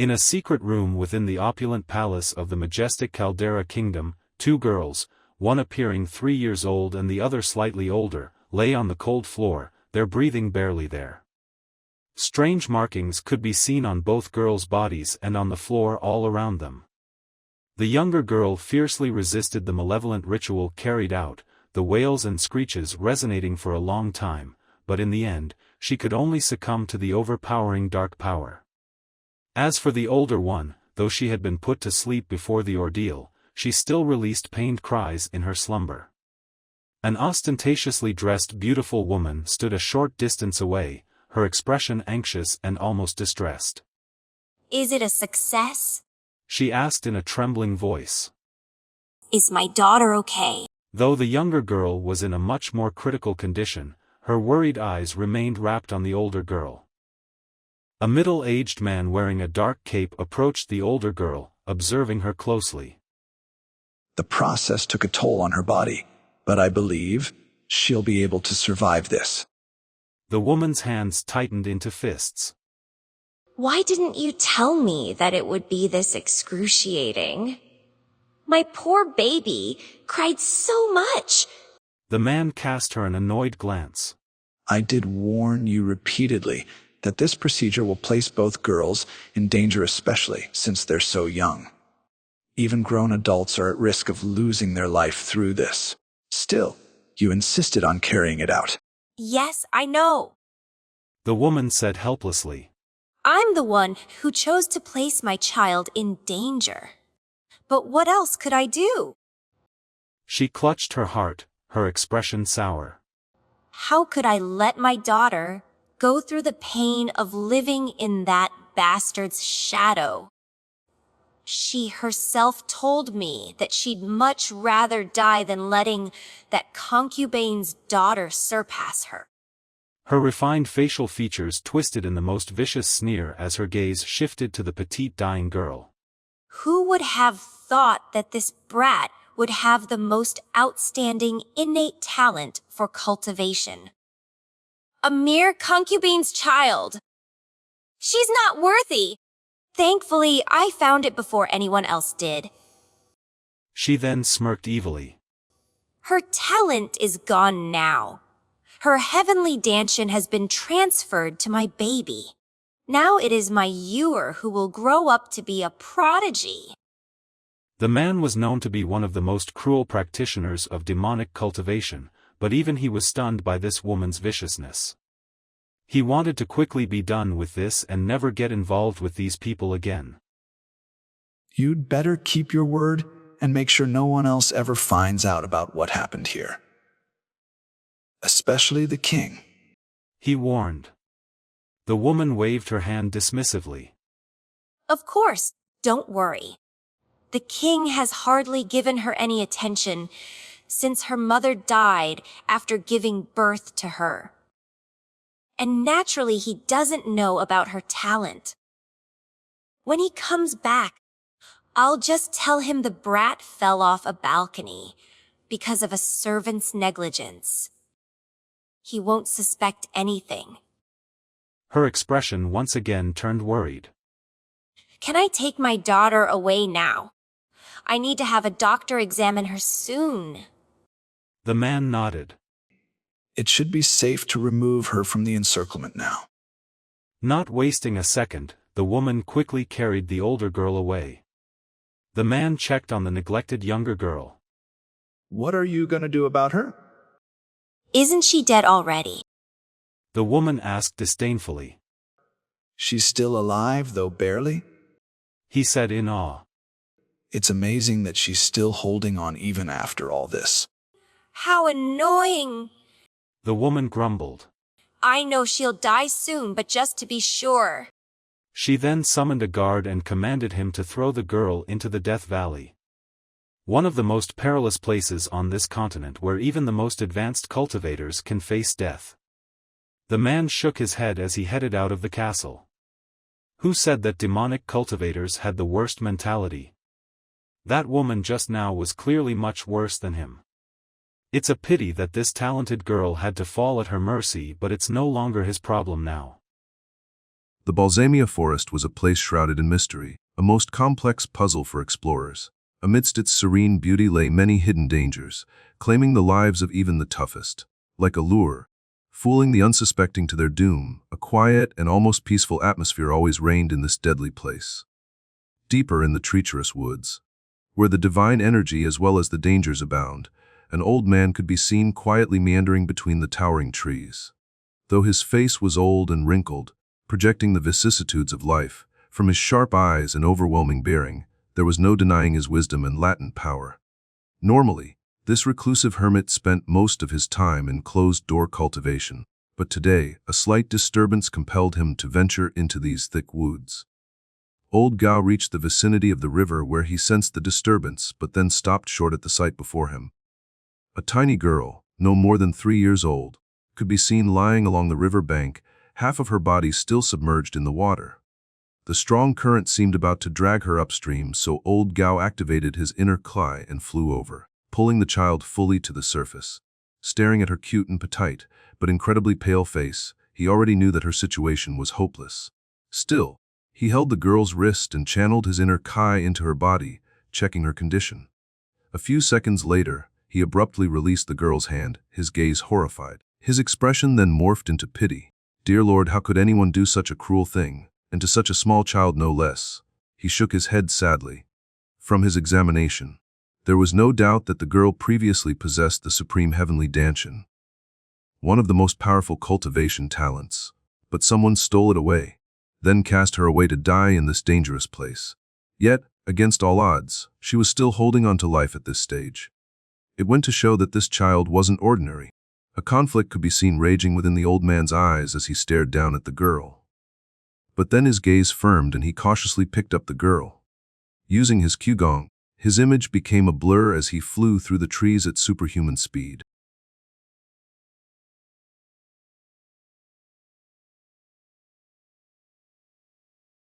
In a secret room within the opulent palace of the majestic Caldera kingdom, two girls, one appearing 3 years old and the other slightly older, lay on the cold floor, their breathing barely there. Strange markings could be seen on both girls' bodies and on the floor all around them. The younger girl fiercely resisted the malevolent ritual carried out, the wails and screeches resonating for a long time, but in the end, she could only succumb to the overpowering dark power. As for the older one, though she had been put to sleep before the ordeal, she still released pained cries in her slumber. An ostentatiously dressed beautiful woman stood a short distance away, her expression anxious and almost distressed. "Is it a success?" she asked in a trembling voice. "Is my daughter okay?" Though the younger girl was in a much more critical condition, her worried eyes remained rapt on the older girl. A middle-aged man wearing a dark cape approached the older girl, observing her closely. "The process took a toll on her body, but I believe she'll be able to survive this." The woman's hands tightened into fists. "Why didn't you tell me that it would be this excruciating? My poor baby cried so much." The man cast her an annoyed glance. "I did warn you repeatedly that this procedure will place both girls in danger, especially since they're so young. Even grown adults are at risk of losing their life through this. Still, you insisted on carrying it out." "Yes, I know. The woman said helplessly. I'm the one who chose to place my child in danger. But what else could I do?" She clutched her heart, her expression sour. How could I let my daughter go through the pain of living in that bastard's shadow? She herself told me that she'd much rather die than letting that concubine's daughter surpass her. Her refined facial features twisted in the most vicious sneer as her gaze shifted to the petite dying girl. Who would have thought that this brat would have the most outstanding innate talent for cultivation? A mere concubine's child. She's not worthy. Thankfully, I found it before anyone else did. She then smirked evilly. Her talent is gone now. Her heavenly dantian has been transferred to my baby. Now it is my ewer who will grow up to be a prodigy. The man was known to be one of the most cruel practitioners of demonic cultivation, but even he was stunned by this woman's viciousness. He wanted to quickly be done with this and never get involved with these people again. "You'd better keep your word and make sure no one else ever finds out about what happened here. Especially the king," he warned. The woman waved her hand dismissively. Of course, don't worry. The king has hardly given her any attention since her mother died after giving birth to her. And naturally, he doesn't know about her talent. When he comes back, I'll just tell him the brat fell off a balcony because of a servant's negligence. He won't suspect anything. Her expression once again turned worried. Can I take my daughter away now? I need to have a doctor examine her soon. The man nodded. "It should be safe to remove her from the encirclement now." Not wasting a second, the woman quickly carried the older girl away. The man checked on the neglected younger girl. "What are you going to do about her?" Isn't she dead already? The woman asked disdainfully. "She's still alive, though barely." He said in awe. "It's amazing that she's still holding on even after all this." How annoying! The woman grumbled. I know she'll die soon, but just to be sure. She then summoned a guard and commanded him to throw the girl into the Death Valley. One of the most perilous places on this continent where even the most advanced cultivators can face death. The man shook his head as he headed out of the castle. Who said that demonic cultivators had the worst mentality? That woman just now was clearly much worse than him. It's a pity that this talented girl had to fall at her mercy, but it's no longer his problem now. The Balzamia Forest was a place shrouded in mystery, a most complex puzzle for explorers. Amidst its serene beauty lay many hidden dangers, claiming the lives of even the toughest. Like a lure, fooling the unsuspecting to their doom, a quiet and almost peaceful atmosphere always reigned in this deadly place. Deeper in the treacherous woods, where the divine energy as well as the dangers abound, an old man could be seen quietly meandering between the towering trees. Though his face was old and wrinkled, projecting the vicissitudes of life, from his sharp eyes and overwhelming bearing, there was no denying his wisdom and latent power. Normally, this reclusive hermit spent most of his time in closed-door cultivation, but today a slight disturbance compelled him to venture into these thick woods. Old Gao reached the vicinity of the river where he sensed the disturbance, but then stopped short at the sight before him. A tiny girl, no more than 3 years old, could be seen lying along the river bank, half of her body still submerged in the water. The strong current seemed about to drag her upstream, so old Gao activated his inner Qiao and flew over, pulling the child fully to the surface. Staring at her cute and petite, but incredibly pale face, he already knew that her situation was hopeless. Still, he held the girl's wrist and channeled his inner Qiao into her body, checking her condition. A few seconds later, he abruptly released the girl's hand, his gaze horrified. His expression then morphed into pity. Dear Lord, how could anyone do such a cruel thing, and to such a small child no less? He shook his head sadly. From his examination, there was no doubt that the girl previously possessed the supreme heavenly Danshan, one of the most powerful cultivation talents, but someone stole it away, then cast her away to die in this dangerous place. Yet, against all odds, she was still holding on to life at this stage. It went to show that this child wasn't ordinary. A conflict could be seen raging within the old man's eyes as he stared down at the girl. But then his gaze firmed and he cautiously picked up the girl. Using his qigong, his image became a blur as he flew through the trees at superhuman speed.